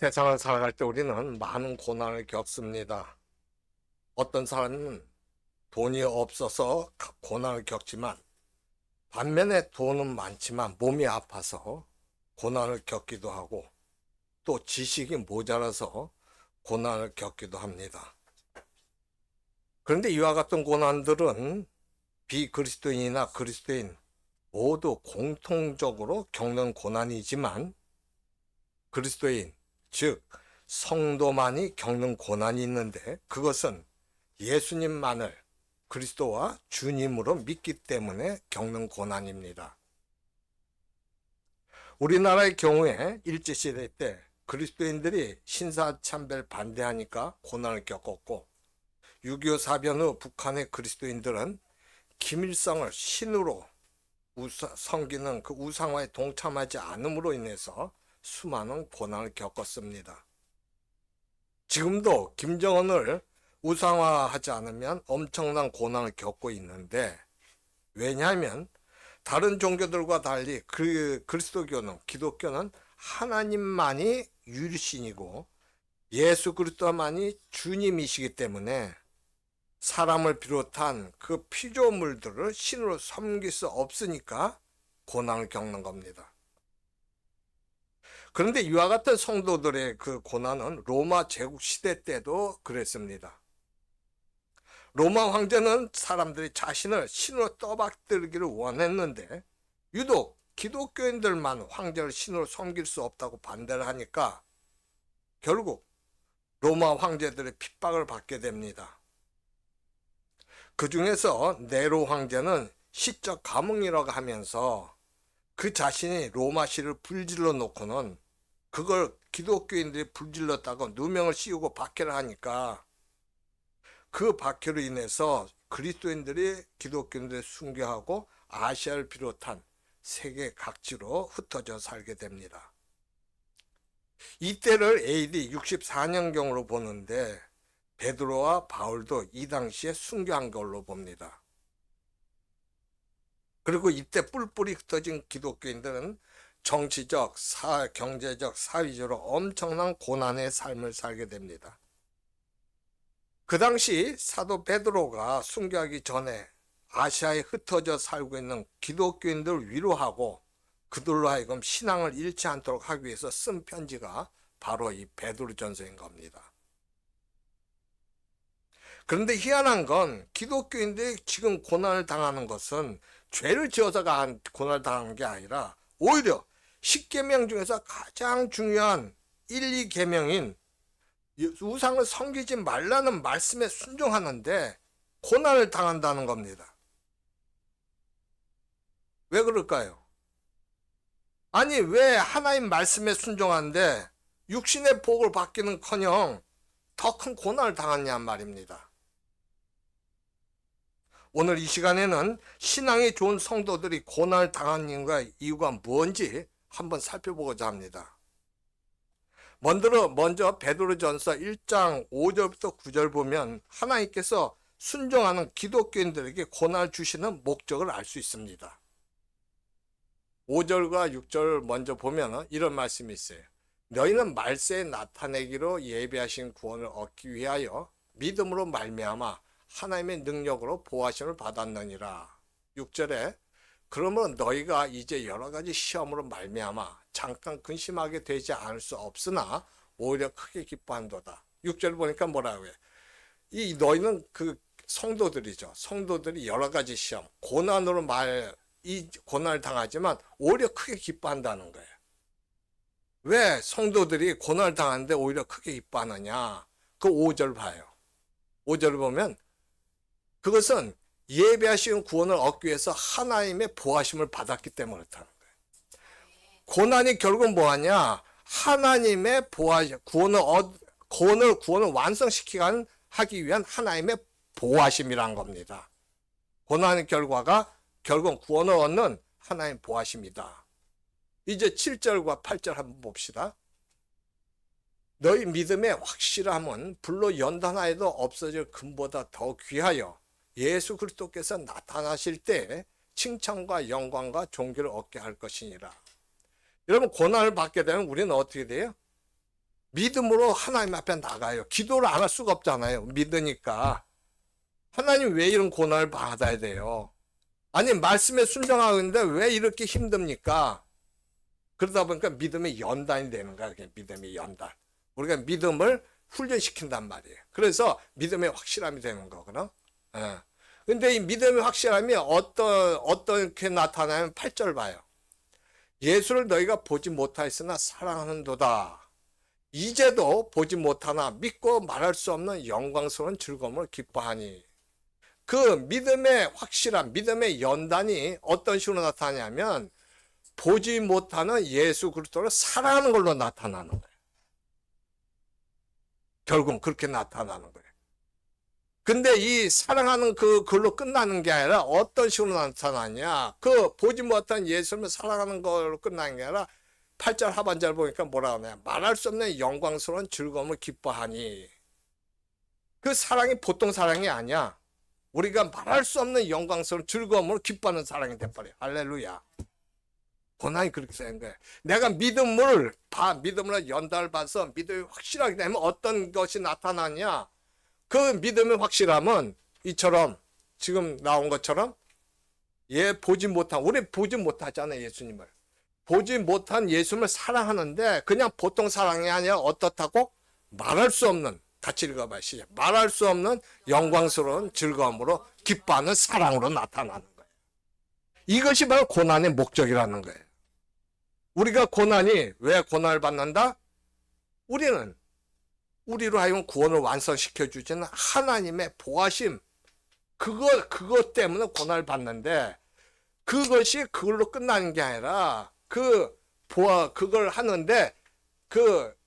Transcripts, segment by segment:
세상을 살아갈 때 우리는 많은 고난을 겪습니다. 어떤 사람은 돈이 없어서 고난을 겪지만, 반면에 돈은 많지만 몸이 아파서 고난을 겪기도 하고, 또 지식이 모자라서 고난을 겪기도 합니다. 그런데 이와 같은 고난들은 비그리스도인이나 그리스도인 모두 공통적으로 겪는 고난이지만, 그리스도인, 즉 성도만이 겪는 고난이 있는데, 그것은 예수님만을 그리스도와 주님으로 믿기 때문에 겪는 고난입니다. 우리나라의 경우에 일제시대 때 그리스도인들이 신사참배를 반대하니까 고난을 겪었고, 6.25 사변 후 북한의 그리스도인들은 김일성을 신으로 섬기는 그 우상화에 동참하지 않음으로 인해서 수많은 고난을 겪었습니다. 지금도 김정은을 우상화하지 않으면 엄청난 고난을 겪고 있는데, 왜냐하면 다른 종교들과 달리 그리스도교는, 기독교는 하나님만이 유일신이고 예수 그리스도만이 주님이시기 때문에 사람을 비롯한 그 피조물들을 신으로 섬길 수 없으니까 고난을 겪는 겁니다. 그런데 이와 같은 성도들의 그 고난은 로마 제국 시대 때도 그랬습니다. 로마 황제는 사람들이 자신을 신으로 떠받들기를 원했는데, 유독 기독교인들만 황제를 신으로 섬길 수 없다고 반대를 하니까 결국 로마 황제들의 핍박을 받게 됩니다. 그 중에서 네로 황제는 시적 감흥이라고 하면서 그 자신이 로마시를 불질러 놓고는 그걸 기독교인들이 불질렀다고 누명을 씌우고 박해를 하니까, 그 박해로 인해서 그리스도인들이 기독교인들을 순교하고 아시아를 비롯한 세계 각지로 흩어져 살게 됩니다. 이때를 AD 64년경으로 보는데, 베드로와 바울도 이 당시에 순교한 걸로 봅니다. 그리고 이때 뿔뿔이 흩어진 기독교인들은 정치적, 경제적, 사회적으로 엄청난 고난의 삶을 살게 됩니다. 그 당시 사도 베드로가 순교하기 전에 아시아에 흩어져 살고 있는 기독교인들을 위로하고 그들로 하여금 신앙을 잃지 않도록 하기 위해서 쓴 편지가 바로 이 베드로전서인 겁니다. 그런데 희한한 건 기독교인들이 지금 고난을 당하는 것은 죄를 지어서가 고난을 당하는 게 아니라, 오히려 10계명 중에서 가장 중요한 1, 2계명인 우상을 섬기지 말라는 말씀에 순종하는데 고난을 당한다는 겁니다. 왜 그럴까요? 아니, 왜 하나님 말씀에 순종하는데 육신의 복을 받기는커녕 더 큰 고난을 당하냐 말입니다. 오늘 이 시간에는 신앙이 좋은 성도들이 고난을 당한 이유가 뭔지 한번 살펴보고자 합니다. 먼저 베드로전서 1장 5절부터 9절 보면 하나님께서 순종하는 기독교인들에게 고난을 주시는 목적을 알 수 있습니다. 5절과 6절 먼저 보면 이런 말씀이 있어요. 너희는 말세에 나타내기로 예비하신 구원을 얻기 위하여 믿음으로 말미암아 하나님의 능력으로 보호하심을 받았느니라. 6절에 그러므로 너희가 이제 여러 가지 시험으로 말미암아 잠깐 근심하게 되지 않을 수 없으나 오히려 크게 기뻐한도다. 6절 보니까 뭐라고 해요? 이 너희는 그 성도들이죠. 성도들이 여러 가지 시험, 이 고난을 당하지만 오히려 크게 기뻐한다는 거예요. 왜 성도들이 고난을 당하는데 오히려 크게 기뻐하느냐? 그 5절 봐요. 5절을 보면 그것은 예배하신 구원을 얻기 위해서 하나님의 보호하심을 받았기 때문에 그렇다는 거예요. 고난이 결국은 뭐하냐? 하나님의 구원을 완성하기 위한 하나님의 보호하심이란 겁니다. 고난의 결과가 결국은 구원을 얻는 하나님의 보호하심이다. 이제 7절과 8절 한번 봅시다. 너희 믿음의 확실함은 불로 연단하여도 없어질 금보다 더 귀하여 예수 그리스도께서 나타나실 때 칭찬과 영광과 존귀를 얻게 할 것이니라. 여러분, 고난을 받게 되면 우리는 어떻게 돼요? 믿음으로 하나님 앞에 나가요. 기도를 안 할 수가 없잖아요. 믿으니까. 하나님 왜 이런 고난을 받아야 돼요? 아니 말씀에 순종하고 있는데 왜 이렇게 힘듭니까? 그러다 보니까 믿음의 연단이 되는 거야. 믿음의 연단. 우리가 믿음을 훈련시킨단 말이에요. 그래서 믿음의 확실함이 되는 거거든. 예. 근데 이 믿음의 확실함이 어떻게 나타나면 8절 봐요. 예수를 너희가 보지 못하였으나 사랑하는도다. 이제도 보지 못하나 믿고 말할 수 없는 영광스러운 즐거움을 기뻐하니. 그 믿음의 확실함, 믿음의 연단이 어떤 식으로 나타나냐면 보지 못하는 예수 그리스도를 사랑하는 걸로 나타나는 거예요. 결국은 그렇게 나타나는 거예요. 근데 이 사랑하는 그걸로 끝나는 게 아니라 어떤 식으로 나타나냐. 그 보지 못한 예수를 사랑하는 걸로 끝나는 게 아니라 8절 하반절 보니까 뭐라 하냐. 말할 수 없는 영광스러운 즐거움을 기뻐하니. 그 사랑이 보통 사랑이 아니야. 우리가 말할 수 없는 영광스러운 즐거움으로 기뻐하는 사랑이 돼버려. 할렐루야. 고난이 그렇게 되는 거예요. 내가 믿음으로 연단을 받아서 믿음이 확실하게 되면 어떤 것이 나타나냐. 그 믿음의 확실함은 이처럼 지금 나온 것처럼 우리 보지 못하잖아요. 예수님을. 보지 못한 예수님을 사랑하는데 그냥 보통 사랑이 아니라 어떻다고? 말할 수 없는, 같이 읽어봐요. 시작. 말할 수 없는 영광스러운 즐거움으로 기뻐하는 사랑으로 나타나는 거예요. 이것이 바로 고난의 목적이라는 거예요. 우리가 왜 고난을 받는다? 우리로 하여금 구원을 완성시켜 주지는 하나님의 보하심, 그것 때문에 고난을 받는데, 그것이 그걸로 끝나는 게 아니라 그걸 하는데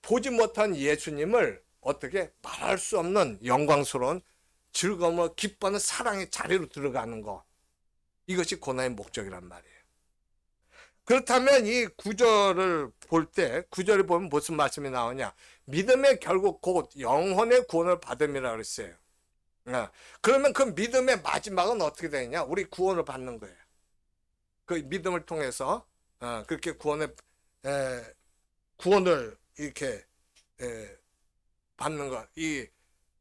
보지 못한 예수님을 어떻게 말할 수 없는 영광스러운 즐거움을 기뻐하는 사랑의 자리로 들어가는 거, 이것이 고난의 목적이란 말이에요. 그렇다면 이 구절을 보면 무슨 말씀이 나오냐? 믿음의 결국 곧 영혼의 구원을 받음이라 그랬어요. 그러면 그 믿음의 마지막은 어떻게 되느냐? 우리 구원을 받는 거예요. 그 믿음을 통해서 그렇게 구원을 이렇게 받는 것, 이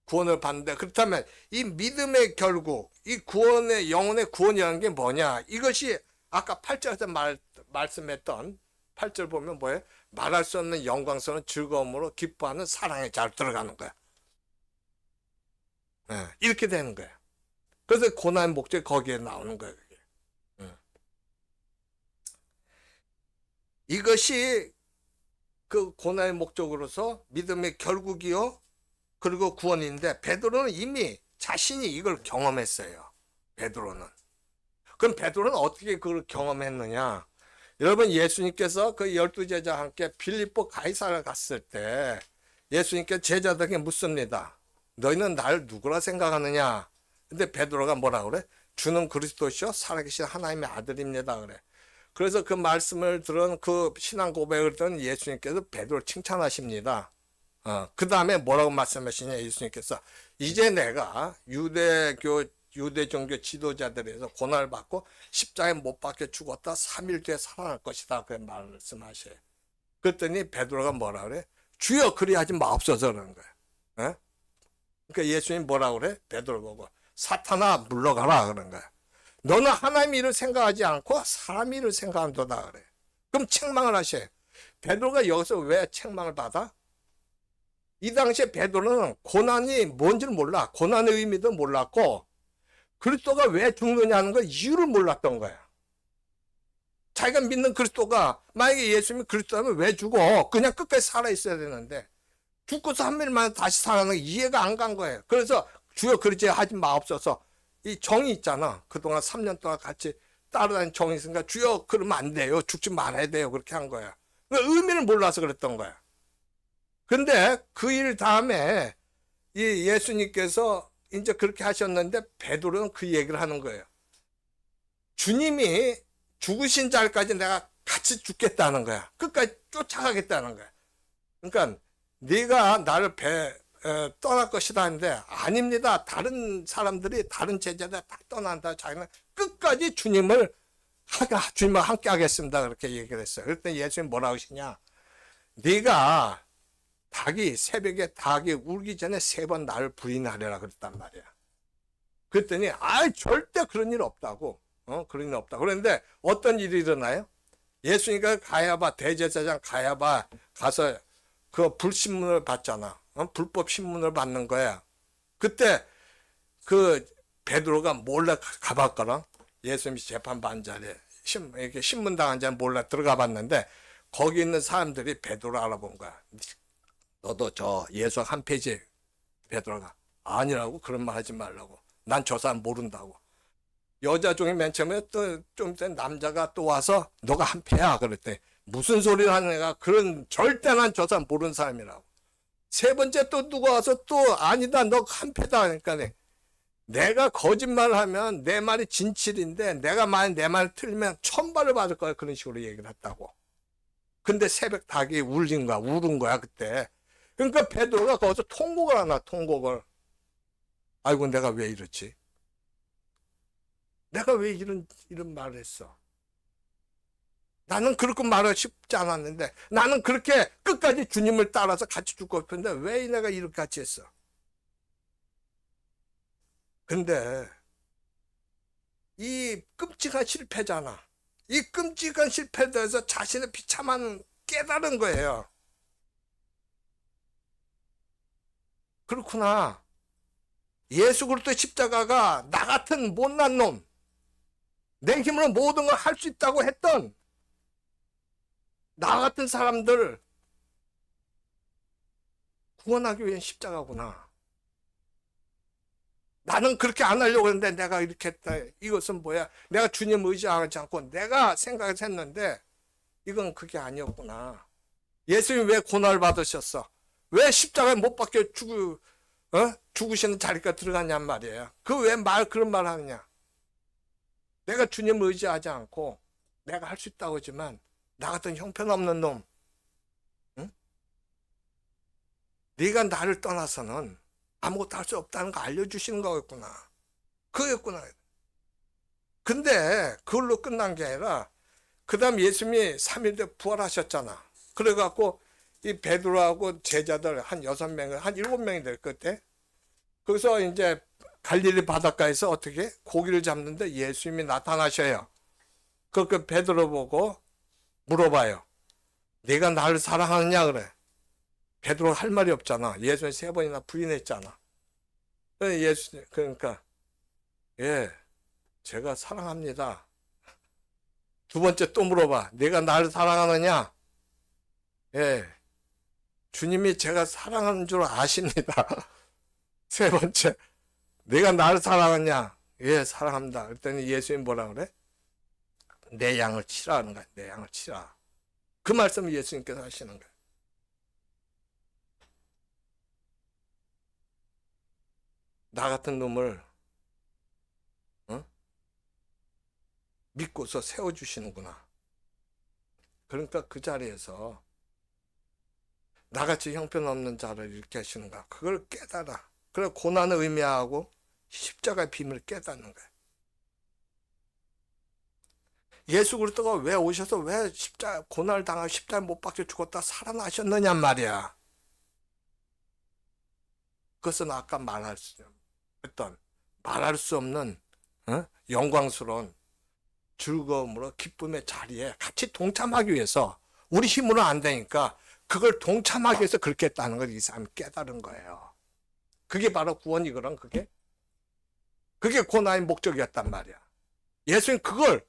구원을 받는데, 그렇다면 이 믿음의 결국, 이 구원의 영혼의 구원이라는 게 뭐냐? 이것이 아까 8절에서 말씀했던 8절 보면 뭐예요? 말할 수 없는 영광스러운 즐거움으로 기뻐하는 사랑에 잘 들어가는 거야. 이렇게 되는 거야. 그래서 고난의 목적이 거기에 나오는 거예요. 이것이 그 고난의 목적으로서 믿음의 결국이요, 그리고 구원인데, 베드로는 이미 자신이 이걸 경험했어요. 베드로는. 그럼 베드로는 어떻게 그걸 경험했느냐? 여러분, 예수님께서 그 12제자와 함께 빌립보 가이사를 갔을 때 예수님께 제자들에게 묻습니다. 너희는 나를 누구라 생각하느냐? 근데 베드로가 뭐라 그래? 주는 그리스도시요 살아계신 하나님의 아들입니다. 그래. 그래서 그 말씀을 들은, 그 신앙 고백을 들은 예수님께서 베드로를 칭찬하십니다. 그 다음에 뭐라고 말씀하시냐? 예수님께서 이제 내가 유대 종교 지도자들에서 고난을 받고 십자가에 못 박혀 죽었다 3일 뒤에 살아날 것이다. 그 말씀하셔요. 그랬더니 베드로가 뭐라 그래? 주여 그리하지 마옵소서 그러는 거야. 그러니까 예수님이 뭐라 그래? 베드로 보고 사탄아 물러가라 그런 거야. 너는 하나님 일을 생각하지 않고 사람 일을 생각한도다 그래. 그럼 책망을 하셔요. 베드로가 여기서 왜 책망을 받아? 이 당시에 베드로는 고난이 뭔지를 몰라. 고난의 의미도 몰랐고 그리스도가 왜 죽느냐는 걸 이유를 몰랐던 거야. 자기가 믿는 그리스도가, 만약에 예수님이 그리스도라면 왜 죽어? 그냥 끝까지 살아있어야 되는데 죽고서 3일 만에 다시 살아나는 게 이해가 안 간 거예요. 그래서 주여 그러지 하지 마옵소서. 이 정이 있잖아. 그동안 3년 동안 같이 따라다닌 정이 있으니까 주여 그러면 안 돼요. 죽지 말아야 돼요. 그렇게 한 거야. 의미를 몰라서 그랬던 거야. 근데 그 일 다음에 이 예수님께서 이제 그렇게 하셨는데 베드로는 그 얘기를 하는 거예요. 주님이 죽으신 자리까지 내가 같이 죽겠다는 거야. 끝까지 쫓아가겠다는 거야. 그러니까 네가 나를 떠날 것이다 하는데 아닙니다. 다른 사람들이, 다른 제자들 다 떠난다. 자기는 끝까지 주님과 함께 하겠습니다. 그렇게 얘기를 했어요. 그랬더니 예수님 뭐라고 하시냐? 네가 새벽에 닭이 울기 전에 3번 나를 부인하려라 그랬단 말이야. 그랬더니 절대 그런 일 없다고. 그런 일 없다. 그런데 어떤 일이 일어나요? 예수님과 가야바 대제사장 가야바 가서 그 불신문을 받잖아. 불법 신문을 받는 거야. 그때 그 베드로가 몰래 가봤거든. 예수님 재판반 자리에 이렇게 신문당 앉아 몰래 들어가 봤는데 거기 있는 사람들이 베드로 알아본 거야. 너도 저 예수 한 페이지. 베드로가 아니라고, 그런 말 하지 말라고. 난 저 사람 모른다고. 여자 중에 맨 처음에 또 좀 된 남자가 또 와서 너가 한 패야 그랬대. 무슨 소리를 하는 애가, 그런 절대 난 저 사람 모르는 사람이라고. 세 번째 또 누가 와서 또 아니다 너 한 패다 그러니까 내가 거짓말을 하면 내 말이 진실인데 내가 만약 내 말 틀리면 천벌을 받을 거야, 그런 식으로 얘기를 했다고. 근데 새벽 닭이 울린 거야, 울은 거야 그때. 그러니까 베드로가 거기서 통곡을 하나, 통곡을. 아이고 내가 왜 이렇지? 내가 왜 이런 말을 했어? 나는 그렇게 말하고 싶지 않았는데, 나는 그렇게 끝까지 주님을 따라서 같이 죽고 싶은데 왜 내가 이렇게 같이 했어? 근데 이 끔찍한 실패잖아. 이 끔찍한 실패에 대해서 자신의 비참한 깨달은 거예요. 그렇구나. 예수 그리스도의 십자가가 나 같은 못난 놈, 내 힘으로 모든 걸 할 수 있다고 했던 나 같은 사람들 구원하기 위한 십자가구나. 나는 그렇게 안 하려고 했는데 내가 이렇게 했다. 이것은 뭐야? 내가 주님 의지하지 않고 내가 생각해서 했는데 이건 그게 아니었구나. 예수님 왜 고난을 받으셨어? 왜 십자가에 못 박혀 죽으시는 자리까지 들어가냔 말이에요. 그 왜 그런 말 하느냐? 내가 주님 의지하지 않고 내가 할 수 있다고 하지만 나 같은 형편없는 놈, 응? 네가 나를 떠나서는 아무것도 할 수 없다는 거 알려주시는 거였구나. 그거였구나. 근데 그걸로 끝난 게 아니라 그 다음 예수님이 3일 뒤에 부활하셨잖아. 그래갖고 이 베드로하고 제자들 한 6명, 한 7명이 될 그때. 거기서 이제 갈릴리 바닷가에서 어떻게 고기를 잡는데 예수님이 나타나셔요. 그 베드로 보고 물어봐요. 네가 나를 사랑하느냐 그래. 베드로 할 말이 없잖아. 예수님 3번이나 부인했잖아. 예수님 그러니까 예, 제가 사랑합니다. 두 번째 또 물어봐. 네가 나를 사랑하느냐? 예, 주님이 제가 사랑하는 줄 아십니다. 세 번째, 네가 나를 사랑하냐? 예, 사랑합니다. 그랬더니 예수님 뭐라 그래? 내 양을 치라 하는 거야. 내 양을 치라. 그 말씀을 예수님께서 하시는 거야. 나 같은 놈을 믿고서 세워주시는구나. 그러니까 그 자리에서 나같이 형편없는 자를 이렇게 하시는가. 그걸 깨달아. 그래 고난을 의미하고 십자가의 비밀을 깨닫는 거야. 예수 그리스도가 왜 오셔서 왜 고난을 당하고 십자가에 못 박혀 죽었다 살아나셨느냐 말이야. 그것은 아까 말할 수 없는 영광스러운 즐거움으로 기쁨의 자리에 같이 동참하기 위해서, 우리 힘으로 안 되니까 그걸 동참하기 위해서 그렇게 했다는 걸 이 사람이 깨달은 거예요. 그게 바로 구원이거든. 그게 고난의 목적이었단 말이야. 예수님 그걸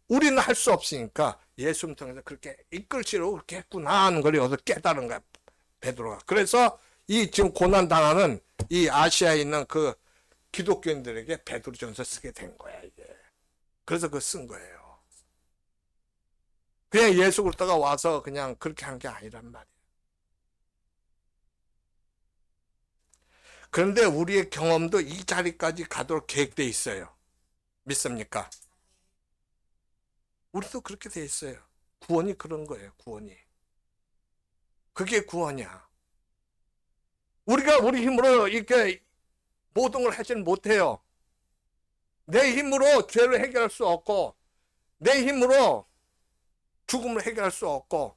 우리는 할 수 없으니까 예수님 통해서 그렇게 이끌시려고 그렇게 했구나 하는 걸 여기서 깨달은 거야, 베드로가. 그래서 이 지금 고난 당하는 이 아시아에 있는 그 기독교인들에게 베드로전서 쓰게 된 거야, 이게. 그래서 그거 쓴 거예요. 그냥 예수 그리스도가 와서 그냥 그렇게 한 게 아니란 말이에요. 그런데 우리의 경험도 이 자리까지 가도록 계획되어 있어요. 믿습니까? 우리도 그렇게 돼 있어요. 구원이 그런 거예요, 구원이. 그게 구원이야. 우리가 우리 힘으로 이렇게 모든 걸 하지는 못해요. 내 힘으로 죄를 해결할 수 없고, 내 힘으로 죽음을 해결할 수 없고,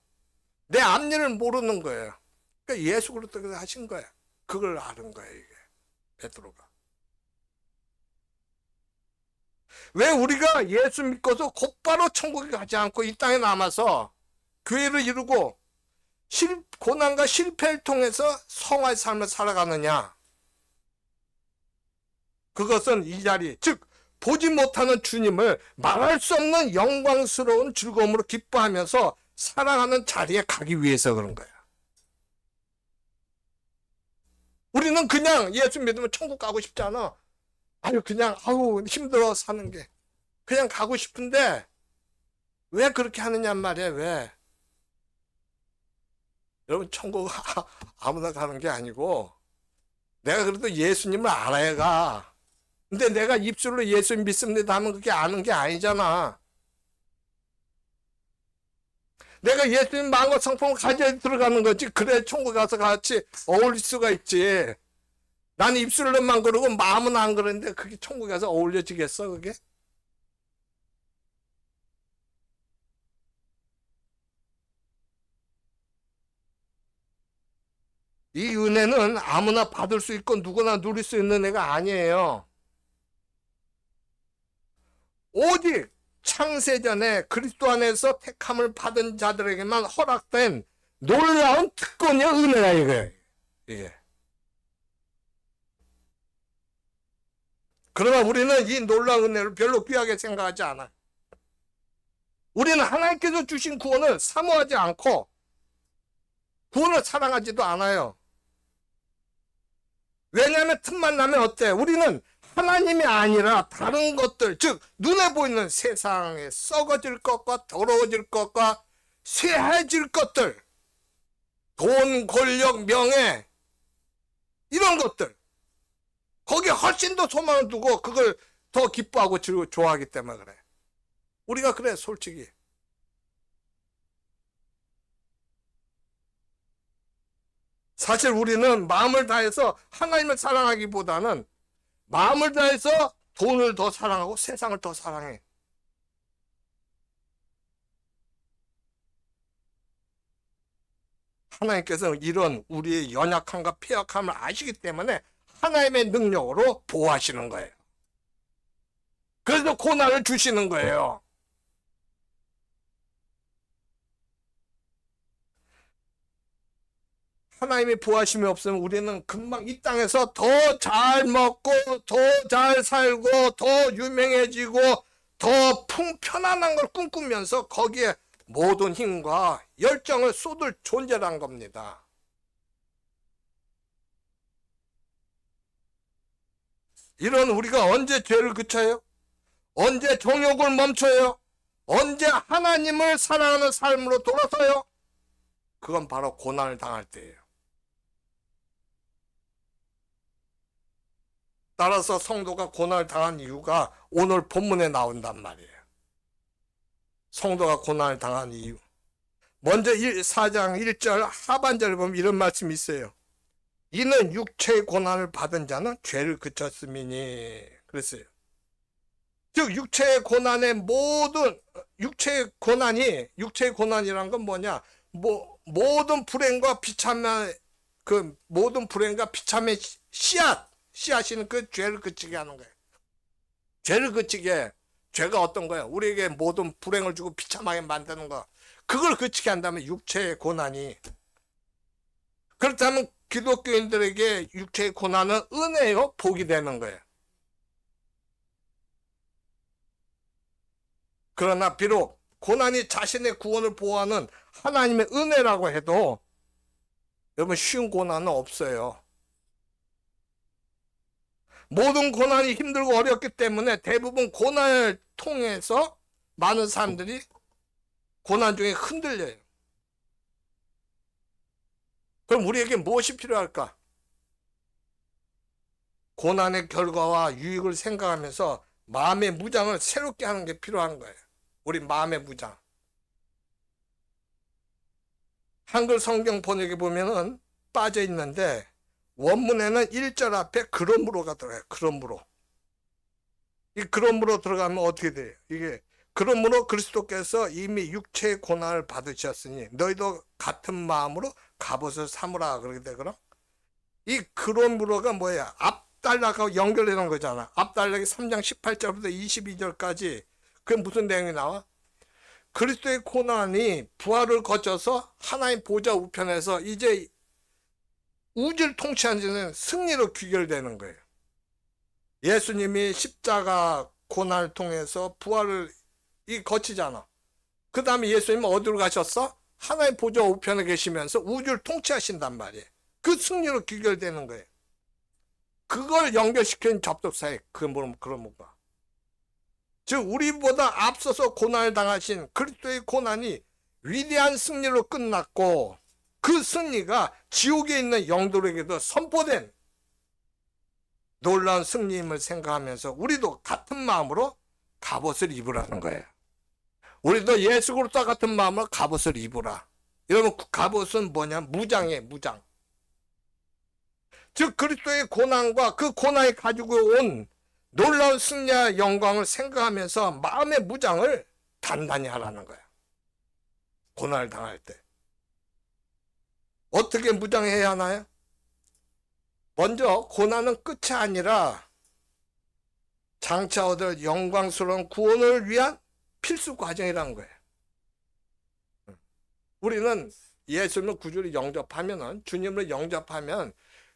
내 앞일을 모르는 거예요. 그러니까 예수 그리스도께서 하신 거야. 그걸 아는 거야, 이게. 베드로가. 왜 우리가 예수 믿고서 곧바로 천국에 가지 않고 이 땅에 남아서 교회를 이루고 고난과 실패를 통해서 성화의 삶을 살아가느냐? 그것은 이 자리, 즉 보지 못하는 주님을 말할 수 없는 영광스러운 즐거움으로 기뻐하면서 사랑하는 자리에 가기 위해서 그런 거야. 우리는 그냥 예수 믿으면 천국 가고 싶지 않아. 아유, 그냥 힘들어 사는 게. 그냥 가고 싶은데 왜 그렇게 하느냔 말이야. 왜? 여러분, 천국 아무나 가는 게 아니고 내가 그래도 예수님을 알아야 가. 근데 내가 입술로 예수 믿습니다 하면 그게 아는 게 아니잖아. 내가 예수님 마음과 성품을 가져야 들어가는 거지. 그래 천국 가서 같이 어울릴 수가 있지. 나는 입술로만 그러고 마음은 안 그러는데 그게 천국 가서 어울려지겠어, 그게? 이 은혜는 아무나 받을 수 있고 누구나 누릴 수 있는 애가 아니에요. 오직 창세전에 그리스도 안에서 택함을 받은 자들에게만 허락된 놀라운 특권이야, 은혜가 이게. 그러나 우리는 이 놀라운 은혜를 별로 귀하게 생각하지 않아요. 우리는 하나님께서 주신 구원을 사모하지 않고 구원을 사랑하지도 않아요. 왜냐하면 틈만 나면 어때? 우리는 하나님이 아니라 다른 것들, 즉 눈에 보이는 세상에 썩어질 것과 더러워질 것과 쇠해질 것들, 돈, 권력, 명예, 이런 것들, 거기에 훨씬 더 소망을 두고 그걸 더 기뻐하고 좋아하기 때문에 그래. 우리가 그래, 솔직히. 사실 우리는 마음을 다해서 하나님을 사랑하기보다는 마음을 다해서 돈을 더 사랑하고 세상을 더 사랑해. 하나님께서는 이런 우리의 연약함과 폐역함을 아시기 때문에 하나님의 능력으로 보호하시는 거예요. 그래서 고난을 주시는 거예요. 하나님의 보호하심이 없으면 우리는 금방 이 땅에서 더 잘 먹고 더 잘 살고 더 유명해지고 더 편안한 걸 꿈꾸면서 거기에 모든 힘과 열정을 쏟을 존재란 겁니다. 이런 우리가 언제 죄를 그쳐요? 언제 정욕을 멈춰요? 언제 하나님을 사랑하는 삶으로 돌아서요? 그건 바로 고난을 당할 때예요. 따라서 성도가 고난을 당한 이유가 오늘 본문에 나온단 말이에요. 성도가 고난을 당한 이유. 먼저 4장 1절 하반절에 보면 이런 말씀이 있어요. 이는 육체의 고난을 받은 자는 죄를 그쳤음이니. 그랬어요. 즉 육체의 고난의 모든 육체의 고난이란 건 뭐냐? 모든 불행과 비참의 모든 불행과 비참의 씨앗이는 그 죄를 그치게 하는 거예요. 죄를 그치게, 죄가 어떤 거예요? 우리에게 모든 불행을 주고 비참하게 만드는 거. 그걸 그치게 한다면 육체의 고난이. 그렇다면 기독교인들에게 육체의 고난은 은혜요, 복이 되는 거예요. 그러나 비록 고난이 자신의 구원을 보호하는 하나님의 은혜라고 해도 여러분 쉬운 고난은 없어요. 모든 고난이 힘들고 어렵기 때문에 대부분 고난을 통해서 많은 사람들이 고난 중에 흔들려요. 그럼 우리에게 무엇이 필요할까? 고난의 결과와 유익을 생각하면서 마음의 무장을 새롭게 하는 게 필요한 거예요. 우리 마음의 무장. 한글 성경 번역에 보면은 빠져 있는데 원문에는 1절 앞에 그러므로가 들어가요. 그러므로. 이 그러므로 들어가면 어떻게 돼요? 이게 그러므로 그리스도께서 이미 육체의 고난을 받으셨으니 너희도 같은 마음으로 갑옷을 삼으라 그러게 되거든. 이 그러므로가 뭐야? 앞단락하고 연결되는 거잖아. 앞단락이 3장 18절부터 22절까지. 그게 무슨 내용이 나와? 그리스도의 고난이 부활을 거쳐서 하나님 보좌 우편에서 이제 우주를 통치하는 승리로 귀결되는 거예요. 예수님이 십자가 고난을 통해서 부활을 거치잖아. 그 다음에 예수님은 어디로 가셨어? 하나님 보좌 우편에 계시면서 우주를 통치하신단 말이에요. 그 승리로 귀결되는 거예요. 그걸 연결시키는 접속사에 그런 뭔가. 즉 우리보다 앞서서 고난을 당하신 그리스도의 고난이 위대한 승리로 끝났고 그 승리가 지옥에 있는 영들에게도 선포된 놀라운 승리임을 생각하면서 우리도 같은 마음으로 갑옷을 입으라는 거예요. 우리도 예수 그리스도와 같은 마음으로 갑옷을 입으라. 여러분 갑옷은 뭐냐? 무장이에요. 무장. 즉 그리스도의 고난과 그 고난이 가지고 온 놀라운 승리와 영광을 생각하면서 마음의 무장을 단단히 하라는 거야. 고난을 당할 때. 어떻게 무장해야 하나요? 먼저 고난은 끝이 아니라 장차 얻을 영광스러운 구원을 위한 필수 과정이라는 거예요. 우리는 예수님을 구주로 영접하면은, 주님을 영접하면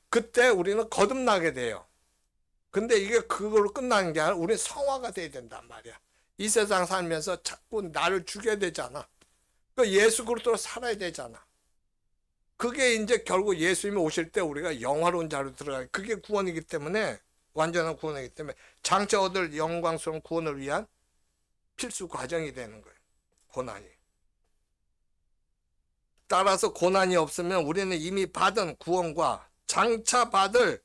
그때 우리는 거듭나게 돼요. 근데 이게 그걸로 끝나는 게 아니라 우리는 성화가 돼야 된단 말이야. 이 세상 살면서 자꾸 나를 죽여야 되잖아. 그 예수 그리스도로 살아야 되잖아. 그게 이제 결국 예수님이 오실 때 우리가 영화로운 자로 들어가요. 그게 구원이기 때문에, 완전한 구원이기 때문에 장차 얻을 영광스러운 구원을 위한 필수 과정이 되는 거예요. 고난이. 따라서 고난이 없으면 우리는 이미 받은 구원과 장차 받을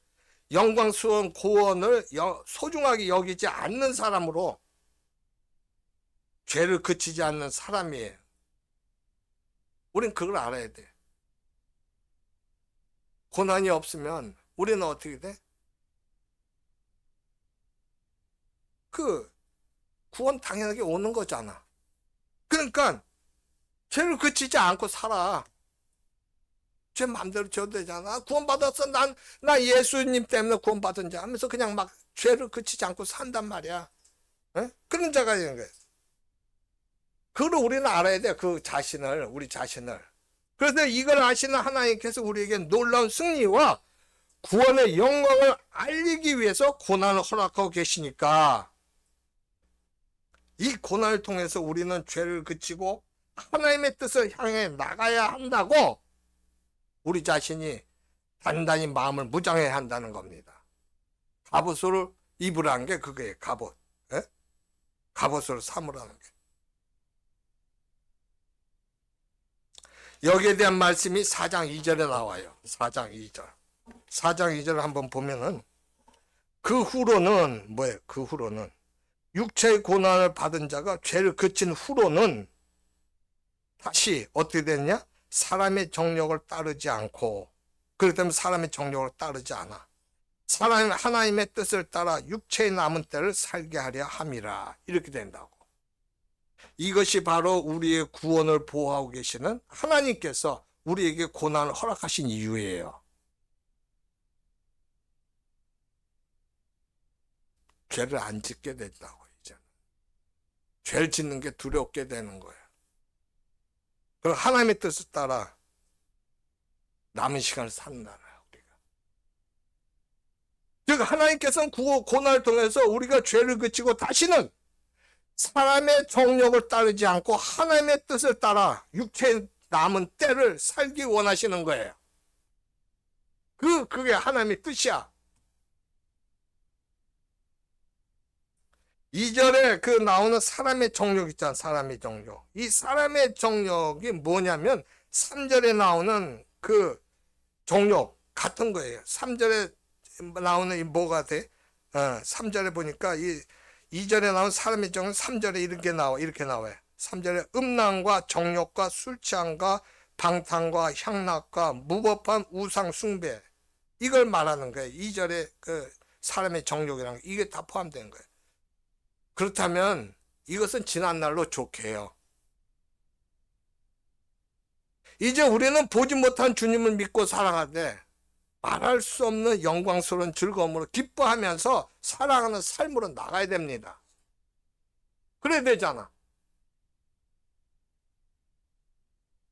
영광스러운 구원을 소중하게 여기지 않는 사람으로 죄를 그치지 않는 사람이에요. 우린 그걸 알아야 돼. 고난이 없으면 우리는 어떻게 돼? 그 구원 당연하게 오는 거잖아. 그러니까 죄를 그치지 않고 살아. 죄 마음대로 져도 되잖아. 구원받았어. 나 예수님 때문에 구원받은 자 하면서 그냥 막 죄를 그치지 않고 산단 말이야. 에? 그런 자가 되는 거야. 그걸 우리는 알아야 돼. 그 자신을, 우리 자신을. 그래서 이걸 아시는 하나님께서 우리에게 놀라운 승리와 구원의 영광을 알리기 위해서 고난을 허락하고 계시니까 이 고난을 통해서 우리는 죄를 그치고 하나님의 뜻을 향해 나가야 한다고 우리 자신이 단단히 마음을 무장해야 한다는 겁니다. 갑옷을 입으라는 게 그거예요. 갑옷. 에? 갑옷을 삼으라는 게. 여기에 대한 말씀이 4장 2절에 나와요. 4장 2절. 4장 2절을 한번 보면은 그 후로는 뭐예요? 그 후로는 육체의 고난을 받은 자가 죄를 그친 후로는 다시 어떻게 됐냐? 사람의 정욕을 따르지 않고, 그렇기 때문에 사람의 정욕을 따르지 않아. 사람은 하나님의 뜻을 따라 육체의 남은 때를 살게 하려 함이라. 이렇게 된다고. 이것이 바로 우리의 구원을 보호하고 계시는 하나님께서 우리에게 고난을 허락하신 이유예요. 죄를 안 짓게 된다고. 이제는 죄를 짓는 게 두렵게 되는 거예요. 그럼 하나님의 뜻을 따라 남은 시간을 산다는 우리가. 즉 하나님께서는 고난을 통해서 우리가 죄를 그치고 다시는 사람의 정욕을 따르지 않고 하나님의 뜻을 따라 육체의 남은 때를 살기 원하시는 거예요. 그게 하나님의 뜻이야. 2절에 그 나오는 사람의 정욕 있잖아. 사람의 정욕. 이 사람의 정욕이 뭐냐면 3절에 나오는 그 정욕 같은 거예요. 3절에 나오는 이 뭐가 돼? 3절에 보니까 이 2절에 나온 사람의 정욕 3절에 이렇게 나와요. 3절에 음란과 정욕과 술 취함과 방탕과 향락과 무법한 우상 숭배, 이걸 말하는 거예요. 2절에 그 사람의 정욕이라는 거, 이게 다 포함되는 거예요. 그렇다면 이것은 지난날로 좋게 해요. 이제 우리는 보지 못한 주님을 믿고 살아가되 말할 수 없는 영광스러운 즐거움으로 기뻐하면서 살아가는 삶으로 나가야 됩니다. 그래야 되잖아.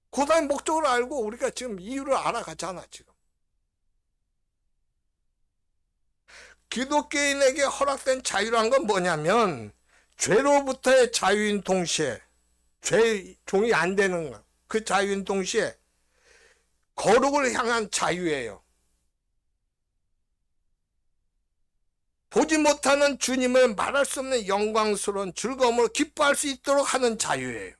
고단의 목적을 알고 우리가 지금 이유를 알아가잖아, 지금. 기독교인에게 허락된 자유란 건 뭐냐면 죄로부터의 자유인 동시에 죄 종이 안 되는 거. 그 자유인 동시에 거룩을 향한 자유예요. 보지 못하는 주님을 말할 수 없는 영광스러운 즐거움으로 기뻐할 수 있도록 하는 자유예요.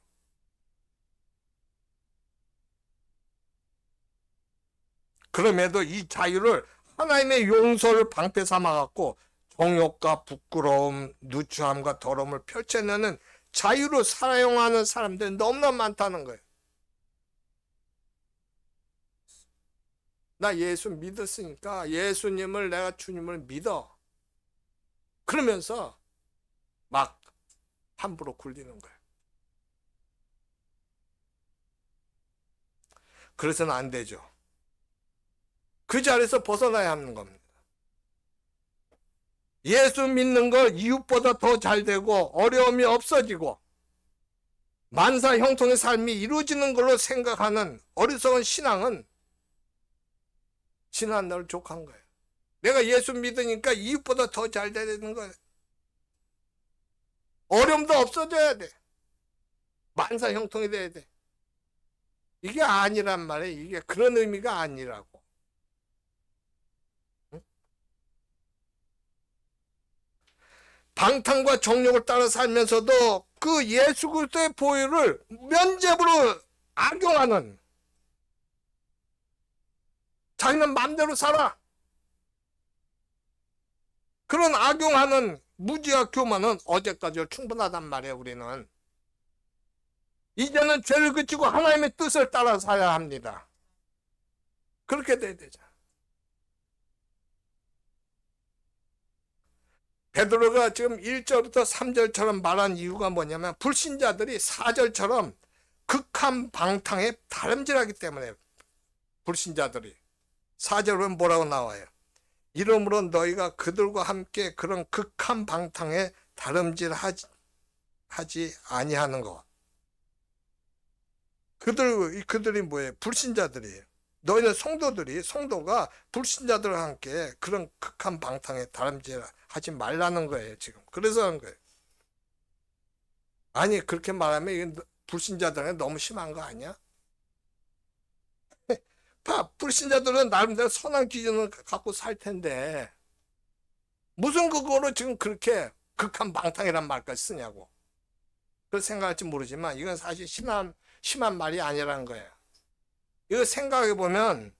그럼에도 이 자유를 하나님의 용서를 방패 삼아갖고 정욕과 부끄러움, 누추함과 더러움을 펼쳐내는 자유로 사용하는 사람들이 너무나 많다는 거예요. 나 예수 믿었으니까 예수님을 내가 주님을 믿어. 그러면서 막 함부로 굴리는 거예요. 그래서는 안 되죠. 그 자리에서 벗어나야 하는 겁니다. 예수 믿는 걸 이웃보다 더 잘 되고 어려움이 없어지고 만사 형통의 삶이 이루어지는 걸로 생각하는 어리석은 신앙은 지난 날 족한 거예요. 내가 예수 믿으니까 이웃보다 더 잘 돼야 되는 거예요. 어려움도 없어져야 돼. 만사 형통이 돼야 돼. 이게 아니란 말이에요. 이게 그런 의미가 아니라고. 방탕과 정욕을 따라 살면서도 그 예수 그리스도의 보혈을 면죄부로 악용하는, 자기는 마음대로 살아, 그런 악용하는 무지와 교만은 어제까지로 충분하단 말이에요. 우리는 이제는 죄를 그치고 하나님의 뜻을 따라 살아야 합니다. 그렇게 돼야 되죠. 베드로가 지금 1절부터 3절처럼 말한 이유가 뭐냐면 불신자들이 4절처럼 극한 방탕에 다름질하기 때문에. 불신자들이 4절은 뭐라고 나와요? 이러므로 너희가 그들과 함께 그런 극한 방탕에 다름질하지 아니하는 것. 그들이 뭐예요? 불신자들이에요. 너희는 성도가 불신자들과 함께 그런 극한 방탕에 다름질하지 말라는 거예요, 지금. 그래서 하는 거예요. 아니, 그렇게 말하면 이건 불신자들은 너무 심한 거 아니야? 봐, 불신자들은 나름대로 선한 기준을 갖고 살 텐데 무슨 그거로 지금 그렇게 극한 방탕이란 말까지 쓰냐고. 그렇게 생각할지 모르지만 이건 사실 심한 말이 아니라는 거예요. 이거 생각해보면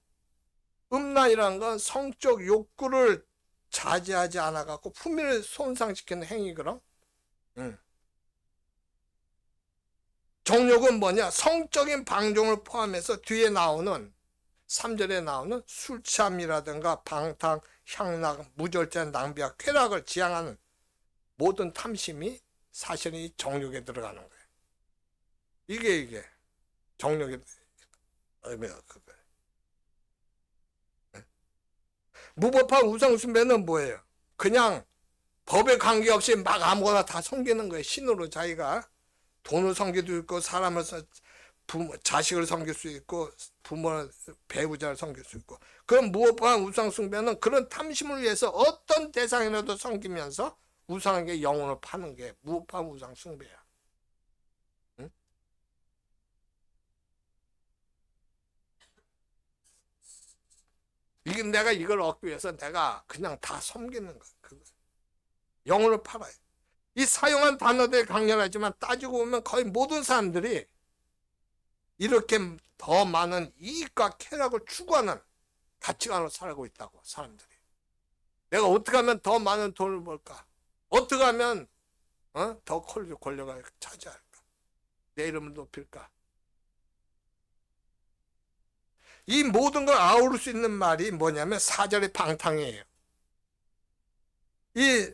음란이라는 건 성적 욕구를 자제하지 않아갖고 품위를 손상시키는 행위거든. 정욕은 뭐냐? 성적인 방종을 포함해서 뒤에 나오는 3절에 나오는 술 취함이라든가 방탕, 향락, 무절제한 낭비와 쾌락을 지향하는 모든 탐심이 사실은 이 정욕에 들어가는 거예요. 이게 정욕의 의미가 그거예요. 무법한 우상숭배는 뭐예요? 그냥 법에 관계없이 막 아무거나 다 섬기는 거예요. 신으로 자기가 돈을 섬기도 있고 사람을 자식을 섬길 수 있고 부모 배우자를 섬길 수 있고. 그런 무법한 우상숭배는 그런 탐심을 위해서 어떤 대상이라도 섬기면서 우상에게 영혼을 파는 게 무법한 우상숭배야. 응? 이게 내가 이걸 얻기 위해서 내가 그냥 다 섬기는 거야. 영혼을 팔아요. 이 사용한 단어들 강렬하지만 따지고 보면 거의 모든 사람들이 이렇게 더 많은 이익과 쾌락을 추구하는 가치관으로 살고 있다고. 사람들이 내가 어떻게 하면 더 많은 돈을 벌까, 어떻게 하면 더 권력을 차지할까, 내 이름을 높일까. 이 모든 걸 아우를 수 있는 말이 뭐냐면 4절의 방탕이에요. 이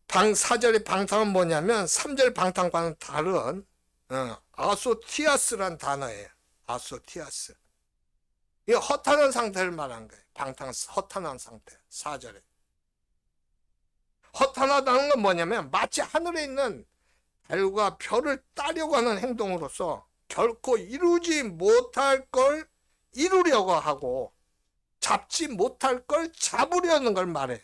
4절의 방탕은 뭐냐면 3절 방탕과는 다른 아소티아스란 단어예요. 아소티아스. 이 허탄한 상태를 말한 거예요. 허탄한 상태. 4절에. 허탄하다는 건 뭐냐면 마치 하늘에 있는 달과 별을 따려고 하는 행동으로서 결코 이루지 못할 걸 이루려고 하고 잡지 못할 걸 잡으려는 걸 말해요.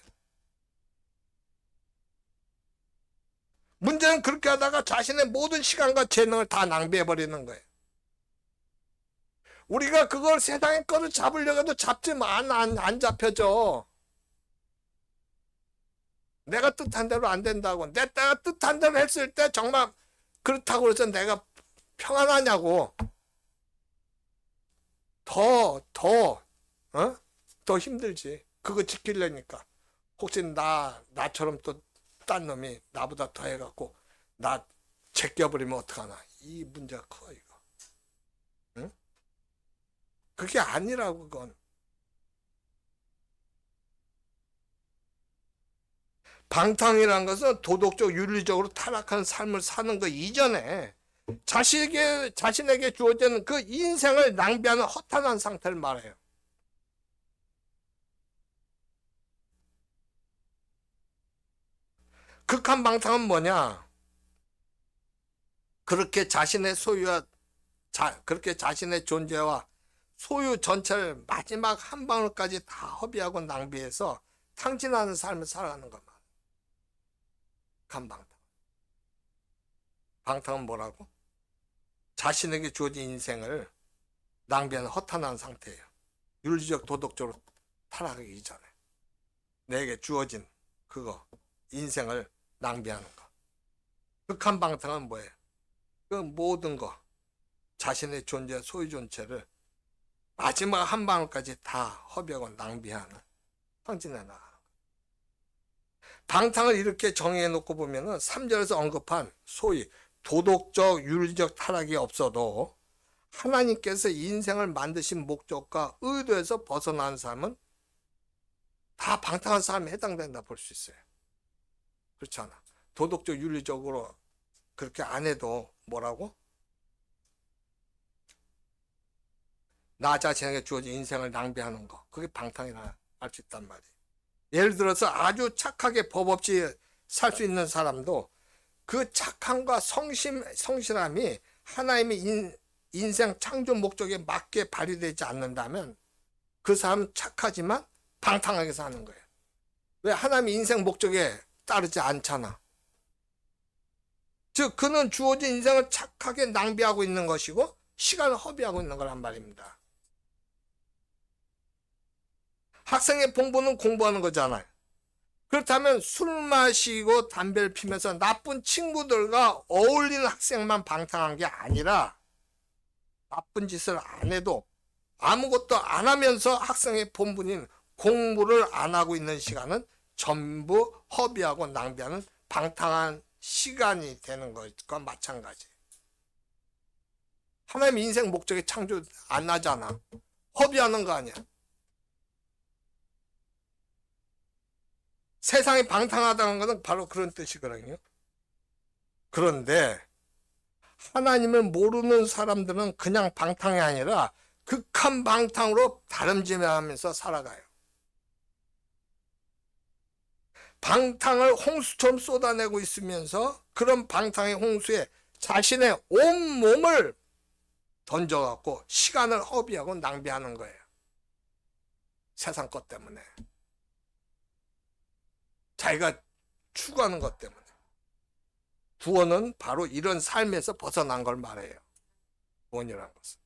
문제는 그렇게 하다가 자신의 모든 시간과 재능을 다 낭비해버리는 거예요. 우리가 그걸 세상의 거를 잡으려고 해도 잡지만 안 잡혀져. 내가 뜻한 대로 안 된다고. 내가 뜻한 대로 했을 때 정말 그렇다고 해서 내가 평안하냐고. 더 힘들지. 그거 지키려니까. 혹시 나처럼 또 딴 놈이 나보다 더 해갖고 나 제껴버리면 어떡하나. 이 문제가 커, 이거. 응? 그게 아니라고, 그건. 방탕이라는 것은 도덕적, 윤리적으로 타락한 삶을 사는 것 이전에 자신에게 주어진 그 인생을 낭비하는 허탄한 상태를 말해요. 극한 방탕은 뭐냐? 그렇게 자신의 그렇게 자신의 존재와 소유 전체를 마지막 한 방울까지 다 허비하고 낭비해서 탕진하는 삶을 살아가는 것만. 극한 방탕. 방탕은 뭐라고? 자신에게 주어진 인생을 낭비하는 허탄한 상태예요. 윤리적, 도덕적으로 타락하기 이전에 내게 주어진 그거, 인생을 낭비하는 거. 극한 방탕은 뭐예요? 그 모든 거, 자신의 존재, 소유 전체를 마지막 한 방울까지 다 허비하고 낭비하는, 탕진해 나가는 거. 방탕을 이렇게 정의해 놓고 보면은 3절에서 언급한 소위 도덕적, 윤리적 타락이 없어도 하나님께서 인생을 만드신 목적과 의도에서 벗어난 삶은 다 방탕한 삶에 해당된다 볼 수 있어요. 그렇지 않아. 도덕적, 윤리적으로 그렇게 안 해도 뭐라고? 나 자신에게 주어진 인생을 낭비하는 거. 그게 방탕이라 할 수 있단 말이에요. 예를 들어서 아주 착하게 법 없이 살 수 있는 사람도 그 착함과 성실함이 하나님의 인생 창조 목적에 맞게 발휘되지 않는다면 그 사람은 착하지만 방탕하게 사는 거예요. 왜? 하나님의 인생 목적에 따르지 않잖아. 즉 그는 주어진 인생을 착하게 낭비하고 있는 것이고 시간을 허비하고 있는 거란 말입니다. 학생의 본분은 공부하는 거잖아요. 그렇다면 술 마시고 담배를 피면서 나쁜 친구들과 어울리는 학생만 방탕한 게 아니라 나쁜 짓을 안 해도 아무것도 안 하면서 학생의 본분인 공부를 안 하고 있는 시간은 전부 허비하고 낭비하는 방탕한 시간이 되는 것과 마찬가지예요. 하나님의 인생 목적에 창조 안 하잖아. 허비하는 거 아니야. 세상이 방탕하다는 것은 바로 그런 뜻이거든요. 그런데 하나님을 모르는 사람들은 그냥 방탕이 아니라 극한 방탕으로 다름질하면서 살아가요. 방탕을 홍수처럼 쏟아내고 있으면서 그런 방탕의 홍수에 자신의 온 몸을 던져갖고 시간을 허비하고 낭비하는 거예요. 세상 것 때문에. 자기가 추구하는 것 때문에. 구원은 바로 이런 삶에서 벗어난 걸 말해요. 구원이라는 것은.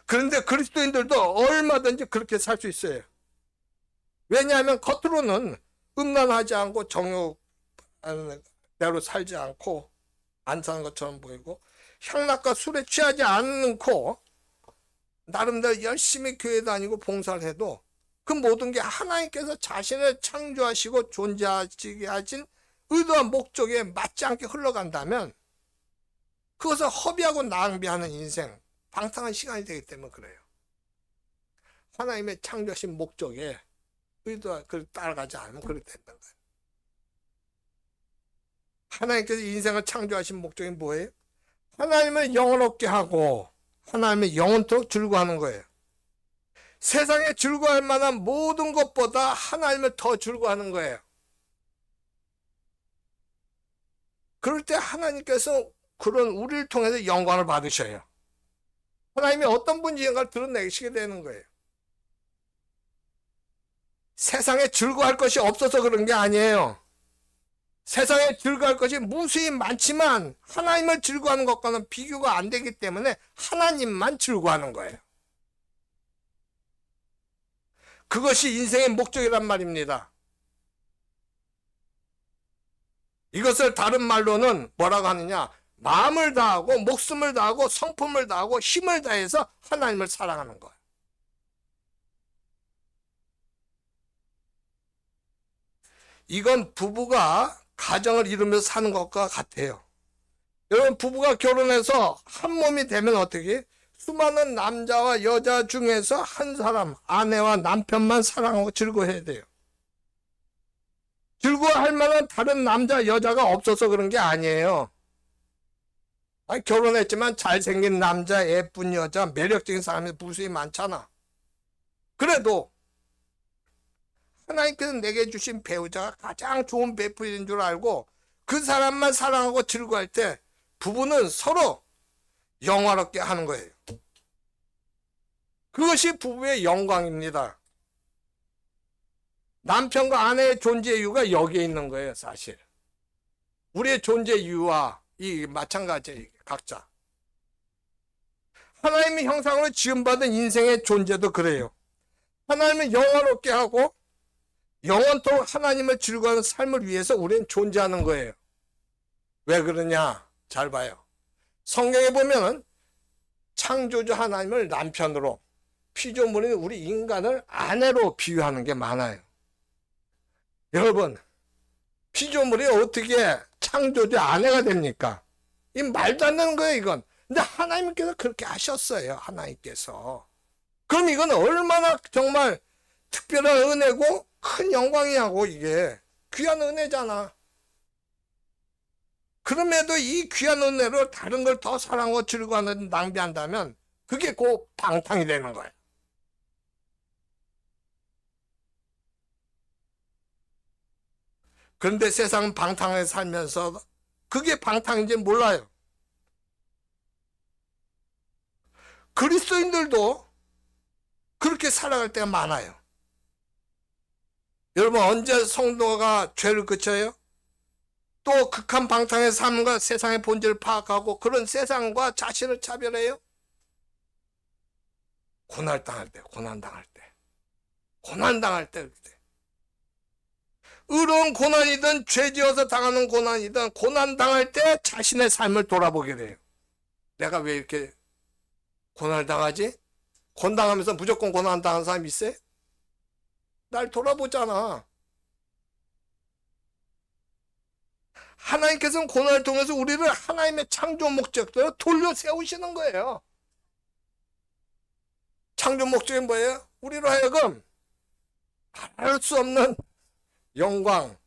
그런데 그리스도인들도 얼마든지 그렇게 살 수 있어요. 왜냐하면 겉으로는 음란하지 않고 정욕대로 살지 않고 안 사는 것처럼 보이고 향락과 술에 취하지 않고 나름대로 열심히 교회 다니고 봉사를 해도 그 모든 게 하나님께서 자신을 창조하시고 존재하시게 하신 의도와 목적에 맞지 않게 흘러간다면 그것을 허비하고 낭비하는 인생, 방탕한 시간이 되기 때문에 그래요. 하나님의 창조하신 목적에 의도와 그걸 따라가지 않으면 그렇게 된다는 거예요. 하나님께서 인생을 창조하신 목적이 뭐예요? 하나님을 영원롭게 하고 하나님의 영원토록 즐거워하는 거예요. 세상에 즐거워할 만한 모든 것보다 하나님을 더 즐거워하는 거예요. 그럴 때 하나님께서 그런 우리를 통해서 영광을 받으셔요. 하나님이 어떤 분인가를 드러내시게 되는 거예요. 세상에 즐거워할 것이 없어서 그런 게 아니에요. 세상에 즐거워할 것이 무수히 많지만 하나님을 즐거워하는 것과는 비교가 안 되기 때문에 하나님만 즐거워하는 거예요. 그것이 인생의 목적이란 말입니다. 이것을 다른 말로는 뭐라고 하느냐? 마음을 다하고 목숨을 다하고 성품을 다하고 힘을 다해서 하나님을 사랑하는 거예요. 이건 부부가 가정을 이루면서 사는 것과 같아요. 여러분, 부부가 결혼해서 한 몸이 되면 어떻게? 수많은 남자와 여자 중에서 한 사람, 아내와 남편만 사랑하고 즐거워해야 돼요. 즐거워할 만한 다른 남자, 여자가 없어서 그런 게 아니에요. 아니, 결혼했지만 잘생긴 남자, 예쁜 여자, 매력적인 사람이 무수히 많잖아. 그래도 하나님께서 내게 주신 배우자가 가장 좋은 배필인 줄 알고 그 사람만 사랑하고 즐거워할 때 부부는 서로 영화롭게 하는 거예요. 그것이 부부의 영광입니다. 남편과 아내의 존재 이유가 여기에 있는 거예요, 사실. 우리의 존재 이유와 이 마찬가지예요, 각자. 하나님의 형상으로 지음받은 인생의 존재도 그래요. 하나님을 영화롭게 하고 영원토록 하나님을 즐거워하는 삶을 위해서 우리는 존재하는 거예요. 왜 그러냐? 잘 봐요. 성경에 보면은 창조주 하나님을 남편으로, 피조물인 우리 인간을 아내로 비유하는 게 많아요. 여러분, 피조물이 어떻게 창조주 아내가 됩니까? 이 말도 안 되는 거예요, 이건. 근데 하나님께서 그렇게 하셨어요, 하나님께서. 그럼 이건 얼마나 정말 특별한 은혜고 큰 영광이냐고, 이게. 귀한 은혜잖아. 그럼에도 이 귀한 은혜로 다른 걸 더 사랑하고 즐거워하는 낭비한다면 그게 곧 방탕이 되는 거예요. 그런데 세상 방탕에 살면서 그게 방탕인지 몰라요. 그리스도인들도 그렇게 살아갈 때가 많아요. 여러분, 언제 성도가 죄를 그쳐요? 또 극한 방탕의 삶과 세상의 본질을 파악하고 그런 세상과 자신을 차별해요? 고난당할 때, 고난당할 때. 고난당할 때. 의로운 고난이든 죄지어서 당하는 고난이든 고난당할 때 자신의 삶을 돌아보게 돼요. 내가 왜 이렇게 고난을 당하지? 고난당하면서 무조건 고난당하는 사람이 있어요? 날 돌아보잖아. 하나님께서는 고난을 통해서 우리를 하나님의 창조 목적대로 돌려 세우시는 거예요. 창조 목적이 뭐예요? 우리로 하여금 알 수 없는 영광,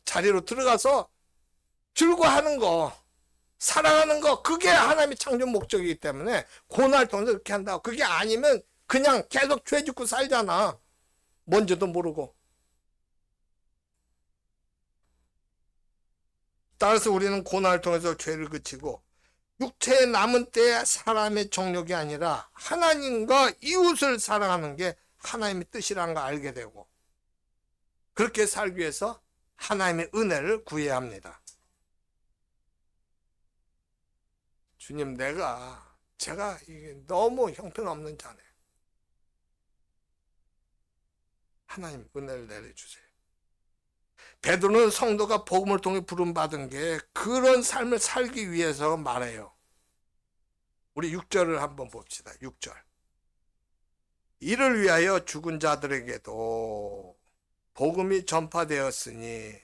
자리로 들어가서 즐거워하는 거, 사랑하는 거, 그게 하나님의 창조 목적이기 때문에 고난을 통해서 그렇게 한다고. 그게 아니면 그냥 계속 죄 짓고 살잖아. 뭔지도 모르고. 따라서 우리는 고난을 통해서 죄를 그치고 육체에 남은 때에 사람의 정욕이 아니라 하나님과 이웃을 사랑하는 게 하나님의 뜻이라는 걸 알게 되고 그렇게 살기 위해서 하나님의 은혜를 구해야 합니다. 주님, 제가 이게 너무 형편없는 자네. 하나님 은혜를 내려주세요. 베드로는 성도가 복음을 통해 부름받은 게 그런 삶을 살기 위해서 말해요. 우리 6절을 한번 봅시다. 6절. 이를 위하여 죽은 자들에게도 복음이 전파되었으니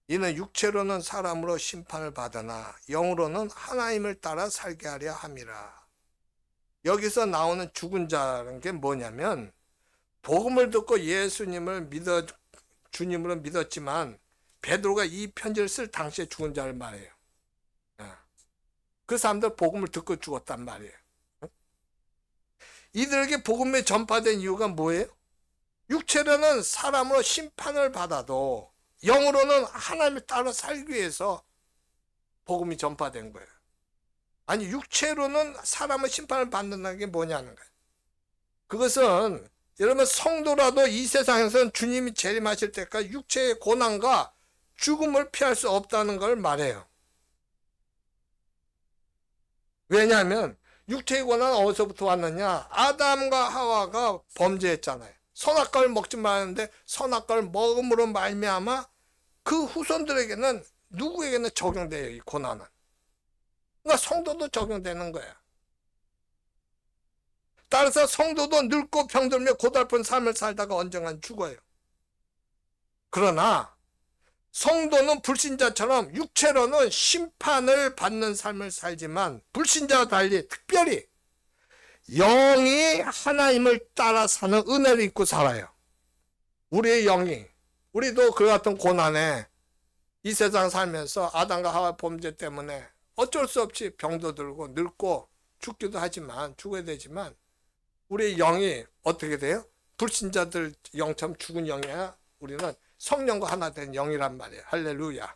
이는 육체로는 사람으로 심판을 받으나 영으로는 하나님을 따라 살게 하려 함이라. 여기서 나오는 죽은 자라는 게 뭐냐면 복음을 듣고 예수님을 주님으로 믿었지만 베드로가 이 편지를 쓸 당시에 죽은 자를 말해요. 그 사람들 복음을 듣고 죽었단 말이에요. 이들에게 복음이 전파된 이유가 뭐예요? 육체로는 사람으로 심판을 받아도 영으로는 하나님을 따라 살기 위해서 복음이 전파된 거예요. 아니, 육체로는 사람의 심판을 받는다는 게 뭐냐는 거예요. 그것은 여러분, 성도라도 이 세상에서는 주님이 재림하실 때까지 육체의 고난과 죽음을 피할 수 없다는 걸 말해요. 왜냐하면 육체의 고난은 어디서부터 왔느냐? 아담과 하와가 범죄했잖아요. 선악과를 먹지 말았는데 선악과를 먹음으로 말미암아 그 후손들에게는, 누구에게는 적용돼요, 이 고난은. 그러니까 성도도 적용되는 거야. 따라서 성도도 늙고 병들며 고달픈 삶을 살다가 언젠간 죽어요. 그러나 성도는 불신자처럼 육체로는 심판을 받는 삶을 살지만, 불신자와 달리 특별히 영이 하나님을 따라 사는 은혜를 입고 살아요. 우리의 영이, 우리도 그 같은 고난에 이 세상 살면서 아담과 하와 범죄 때문에 어쩔 수 없이 병도 들고 늙고 죽기도 하지만, 죽어야 되지만, 우리의 영이 어떻게 돼요? 불신자들 영처럼 죽은 영이야. 우리는 성령과 하나 된 영이란 말이에요. 할렐루야.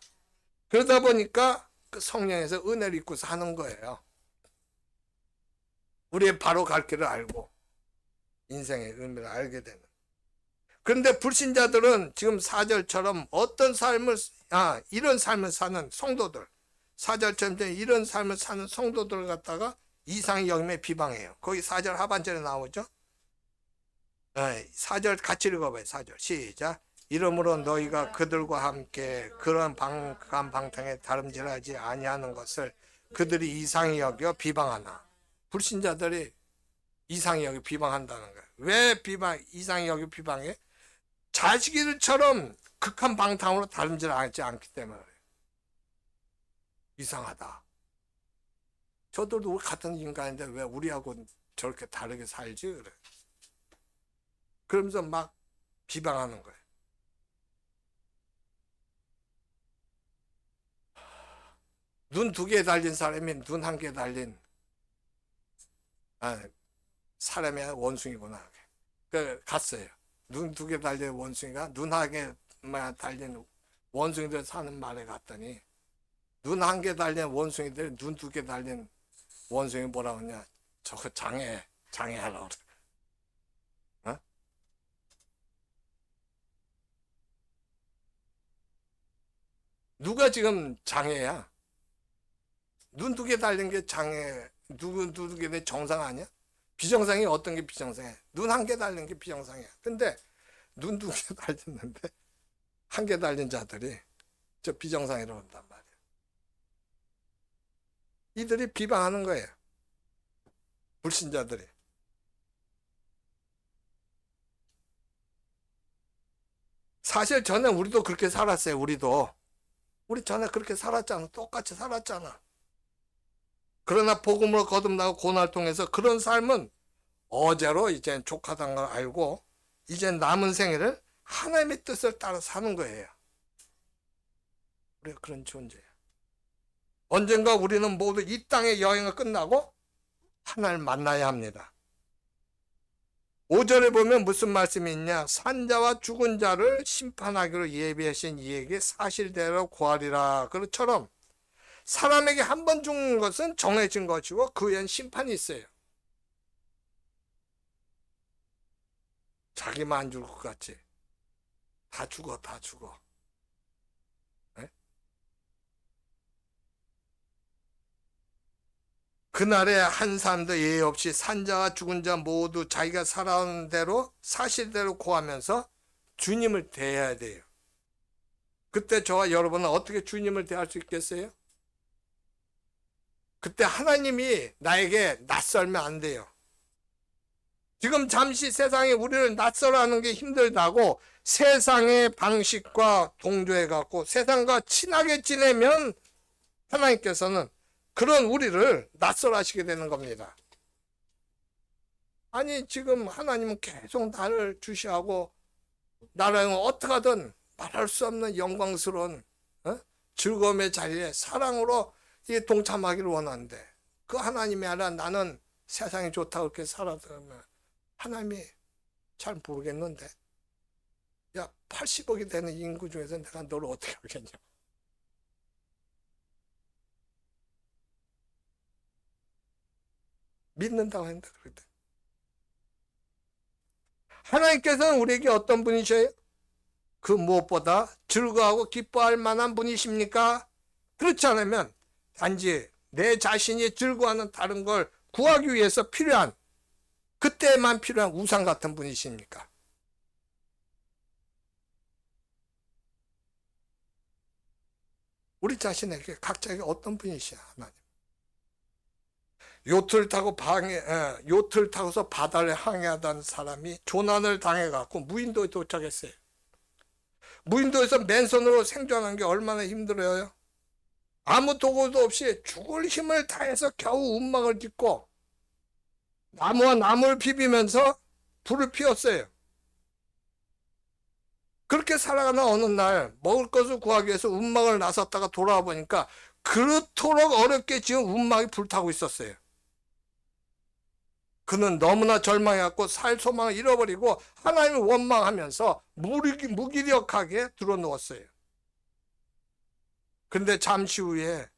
그러다 보니까 그 성령에서 은혜를 입고 사는 거예요. 우리의 바로 갈 길을 알고 인생의 의미를 알게 되는. 그런데 불신자들은 지금 4절처럼 어떤 삶을, 이런 삶을 사는 성도들, 4절처럼 이런 삶을 사는 성도들을 갖다가 이상히 여김에 비방해요. 거기 4절 하반절에 나오죠. 4절 같이 읽어봐요. 4절 시작. 이러므로 너희가 그들과 함께 그런 방한 방탕에 다름질하지 아니하는 것을 그들이 이상히 여겨 비방하나. 불신자들이 이상히 여겨 비방한다는 거예요. 왜 이상히 여겨 비방해? 자식들처럼 극한 방탕으로 다름질하지 않기 때문에 그래요. 이상하다. 저들도 같은 인간인데 왜 우리하고 저렇게 다르게 살지? 그래. 그러면서 막 비방하는 거예요. 눈 2개 달린 사람이 눈 1개 달린 사람이 원숭이구나. 그 갔어요. 눈 2개 달린 원숭이가 눈 1개만 달린 원숭이들 사는 말에 갔더니, 눈 1개 달린 원숭이들 눈 2개 달린 원숭이 뭐라 그러냐? 저거 장애하라고 그래. 누가 지금 장애야? 눈 2개 달린 게 장애, 눈 2개 정상 아니야? 비정상이 어떤 게 비정상이야? 눈 1개 달린 게 비정상이야. 근데 눈 2개 달렸는데 1개 달린 자들이 저 비정상이라고 한단 말이야. 이들이 비방하는 거예요. 불신자들이. 사실 전에 우리도 그렇게 살았어요. 우리 전에 그렇게 살았잖아. 똑같이 살았잖아. 그러나 복음으로 거듭나고 고난을 통해서 그런 삶은 어제로 이제 족하다는 걸 알고 이제 남은 생애를 하나님의 뜻을 따라 사는 거예요. 우리가 그런 존재예요. 언젠가 우리는 모두 이 땅의 여행을 끝나고 하나님을 만나야 합니다. 5절에 보면 무슨 말씀이 있냐? 산자와 죽은 자를 심판하기로 예비하신 이에게 사실대로 구하리라. 그처럼 사람에게 한 번 죽는 것은 정해진 것이고 그 외엔 심판이 있어요. 자기만 안 죽을 것 같지? 다 죽어. 네? 그날에 한 사람도 예외 없이 산자와 죽은 자 모두 자기가 살아온 대로 사실대로 고하면서 주님을 대해야 돼요. 그때 저와 여러분은 어떻게 주님을 대할 수 있겠어요? 그때 하나님이 나에게 낯설면 안 돼요. 지금 잠시 세상에 우리를 낯설어하는 게 힘들다고 세상의 방식과 동조해갖고 세상과 친하게 지내면 하나님께서는 그런 우리를 낯설어하시게 되는 겁니다. 아니, 지금 하나님은 계속 나를 주시하고 나를 어떻게 하든 말할 수 없는 영광스러운 즐거움의 자리에 사랑으로 이게 동참하기를 원하는데 그 하나님이 아니라 나는 세상이 좋다고 그렇게 살아들면 하나님이 잘 모르겠는데 야 80억이 되는 인구 중에서 내가 너를 어떻게 하겠냐. 믿는다고 했는데 그랬대. 하나님께서는 우리에게 어떤 분이셔요? 그 무엇보다 즐거워하고 기뻐할 만한 분이십니까? 그렇지 않으면 단지 내 자신이 즐거워하는 다른 걸 구하기 위해서 필요한 그때만 필요한 우상 같은 분이십니까? 우리 자신에게 각자에게 어떤 분이시야 하나님? 요트를 타고서 바다를 항해하던 사람이 조난을 당해갖고 무인도에 도착했어요. 무인도에서 맨손으로 생존하는 게 얼마나 힘들어요. 아무 도구도 없이 죽을 힘을 다해서 겨우 움막을 짓고 나무와 나무를 비비면서 불을 피웠어요. 그렇게 살아가는 어느 날 먹을 것을 구하기 위해서 움막을 나섰다가 돌아와 보니까 그렇도록 어렵게 지은 움막이 불타고 있었어요. 그는 너무나 절망해갖고 살 소망을 잃어버리고 하나님을 원망하면서 무기력하게 드러누웠어요. 근데 잠시 후에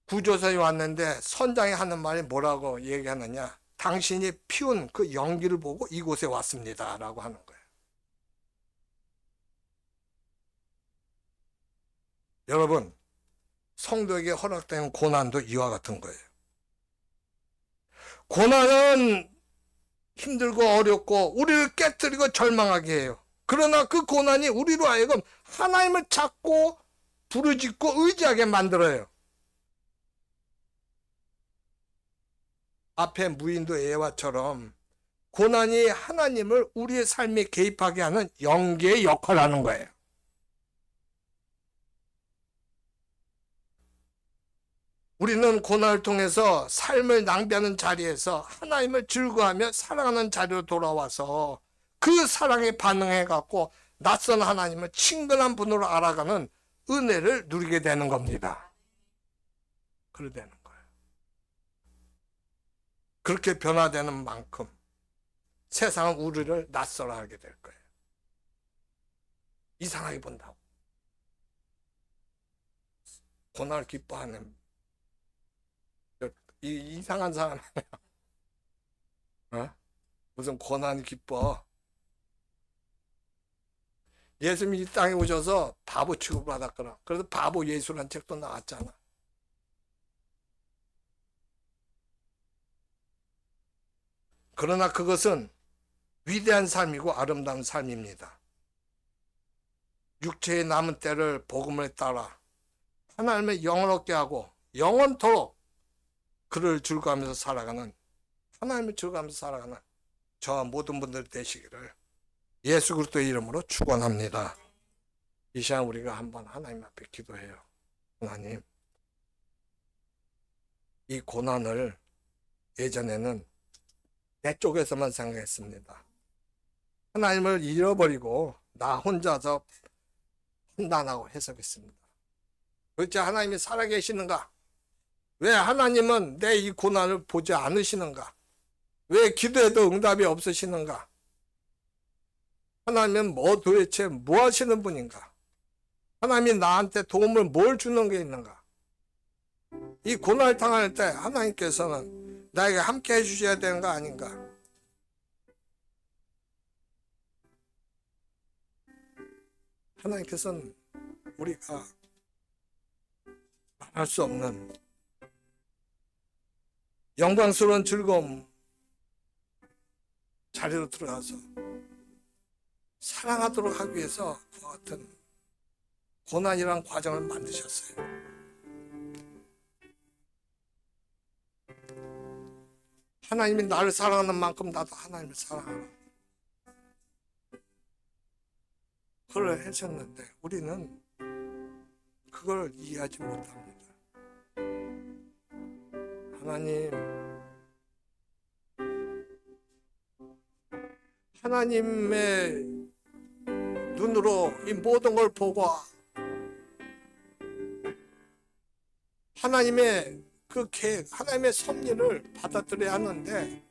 구조선이 왔는데 선장이 하는 말이 뭐라고 얘기하느냐. 당신이 피운 그 연기를 보고 이곳에 왔습니다 라고 하는 거예요. 여러분, 성도에게 허락된 고난도 이와 같은 거예요. 고난은 힘들고 어렵고 우리를 깨뜨리고 절망하게 해요. 그러나 그 고난이 우리로 하여금 하나님을 찾고 부르짖고 의지하게 만들어요. 앞에 무인도 에와처럼 고난이 하나님을 우리의 삶에 개입하게 하는 연계의 역할을 하는 거예요. 우리는 고난을 통해서 삶을 낭비하는 자리에서 하나님을 즐거워하며 사랑하는 자리로 돌아와서 그 사랑에 반응해갖고 낯선 하나님을 친근한 분으로 알아가는 은혜를 누리게 되는 겁니다. 그래 되는 거예요. 그렇게 변화되는 만큼 세상은 우리를 낯설어하게 될 거예요. 이상하게 본다고. 고난을 기뻐하는 이상한 사람. 어? 무슨 고난이 기뻐. 예수님이 이 땅에 오셔서 바보 취급받았거나 그래서 바보 예수라는 책도 나왔잖아. 그러나 그것은 위대한 삶이고 아름다운 삶입니다. 육체의 남은 때를 복음을 따라 하나님의 영을 얻게 하고 영원토록 그를 즐거워하면서 살아가는 하나님을 즐거워하면서 살아가는 저 모든 분들 되시기를 예수 그리스도의 이름으로 축원합니다. 이 시간 우리가 한번 하나님 앞에 기도해요. 하나님, 이 고난을 예전에는 내 쪽에서만 생각했습니다. 하나님을 잃어버리고 나 혼자서 판단하고 해석했습니다. 도대체 하나님이 살아계시는가? 왜 하나님은 내 이 고난을 보지 않으시는가? 왜 기도해도 응답이 없으시는가? 하나님은 도대체 뭐 하시는 분인가? 하나님이 나한테 도움을 뭘 주는 게 있는가? 이 고난을 당할 때 하나님께서는 나에게 함께 해주셔야 되는 거 아닌가? 하나님께서는 우리가 말할 수 없는 영광스러운 즐거움 자리로 들어가서 사랑하도록 하기 위해서 그와 같은 고난이란 과정을 만드셨어요. 하나님이 나를 사랑하는 만큼 나도 하나님을 사랑하라. 그걸 하셨는데 우리는 그걸 이해하지 못합니다. 하나님, 하나님의 눈으로 이 모든 걸 보고 하나님의 그 계획, 하나님의 섭리를 받아들여야 하는데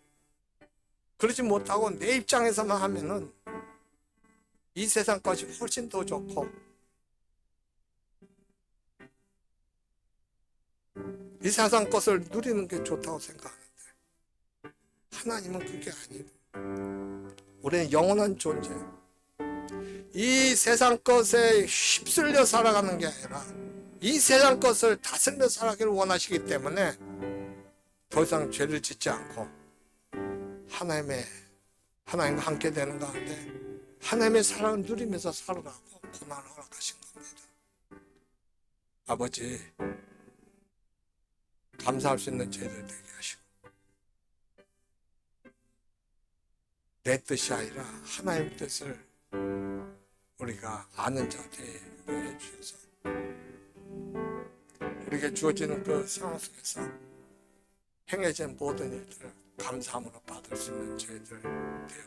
그러지 못하고 내 입장에서만 하면은 이 세상 것이 훨씬 더 좋고 이 세상 것을 누리는 게 좋다고 생각하는데 하나님은 그게 아니고 우리는 영원한 존재예요. 이 세상 것에 휩쓸려 살아가는 게 아니라 이 세상 것을 다스리며 살아가기를 원하시기 때문에 더 이상 죄를 짓지 않고 하나님과 함께 되는 가운데 하나님의 사랑을 누리면서 살으라고 고난을 허락하신 겁니다. 아버지, 감사할 수 있는 죄를 되게 하시고 내 뜻이 아니라 하나님의 뜻을 우리가 아는 자 되게 해주셔서 우리에게 주어지는 그 상황 속에서 행해진 모든 일들을 감사함으로 받을 수 있는 저희들 되어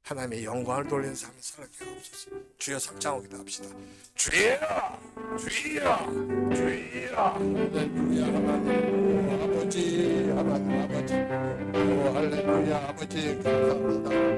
하나님의 영광을 돌리는 삶을 살게 하옵소서. 주여 삼창하고 기도합시다. 주여, 주여, 주여. 할렐루야 하나님 아버지, 하나님 아버지. 오 할렐루야 아버지 감사합니다.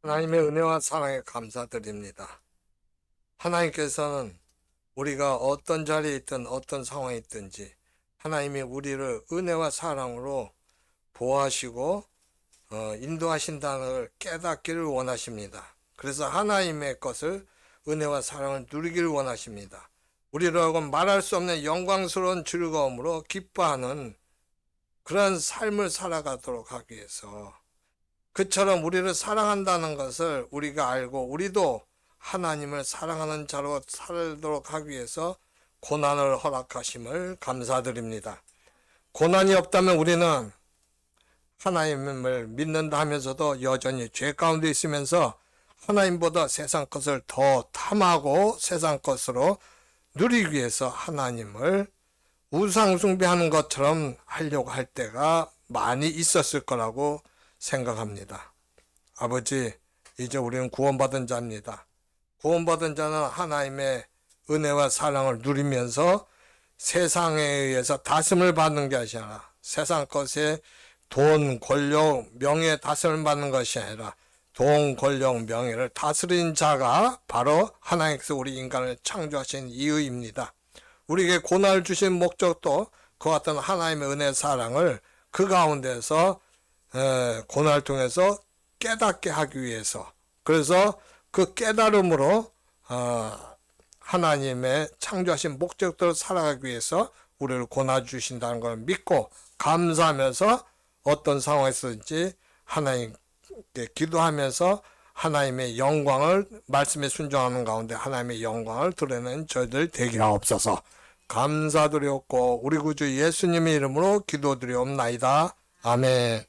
하나님의 은혜와 사랑에 감사드립니다. 하나님께서는 우리가 어떤 자리에 있든 어떤 상황에 있든지 하나님이 우리를 은혜와 사랑으로 보호하시고 인도하신다는 걸 깨닫기를 원하십니다. 그래서 하나님의 것을 은혜와 사랑을 누리기를 원하십니다. 우리로 하여금 말할 수 없는 영광스러운 즐거움으로 기뻐하는 그런 삶을 살아가도록 하기 위해서 그처럼 우리를 사랑한다는 것을 우리가 알고 우리도 하나님을 사랑하는 자로 살도록 하기 위해서 고난을 허락하심을 감사드립니다. 고난이 없다면 우리는 하나님을 믿는다 하면서도 여전히 죄 가운데 있으면서 하나님보다 세상 것을 더 탐하고 세상 것으로 누리기 위해서 하나님을 우상 숭배하는 것처럼 하려고 할 때가 많이 있었을 거라고 생각합니다. 아버지, 이제 우리는 구원받은 자입니다. 구원받은 자는 하나님의 은혜와 사랑을 누리면서 세상에 의해서 다스림을 받는 게 아니라 세상 것에 돈, 권력, 명예 다스림을 받는 것이 아니라 돈, 권력, 명예를 다스린 자가 바로 하나님께서 우리 인간을 창조하신 이유입니다. 우리에게 고난을 주신 목적도 그와 같은 하나님의 은혜 사랑을 그 가운데서 고난을 통해서 깨닫게 하기 위해서, 그래서 그 깨달음으로 하나님의 창조하신 목적대로 살아가기 위해서 우리를 고난 주신다는 걸 믿고 감사하면서 어떤 상황에서든지 하나님께 기도하면서 하나님의 영광을, 말씀에 순종하는 가운데 하나님의 영광을 드러내는 저희들 되게 하옵소서. 감사드렸고 우리 구주 예수님의 이름으로 기도드리옵나이다. 아멘.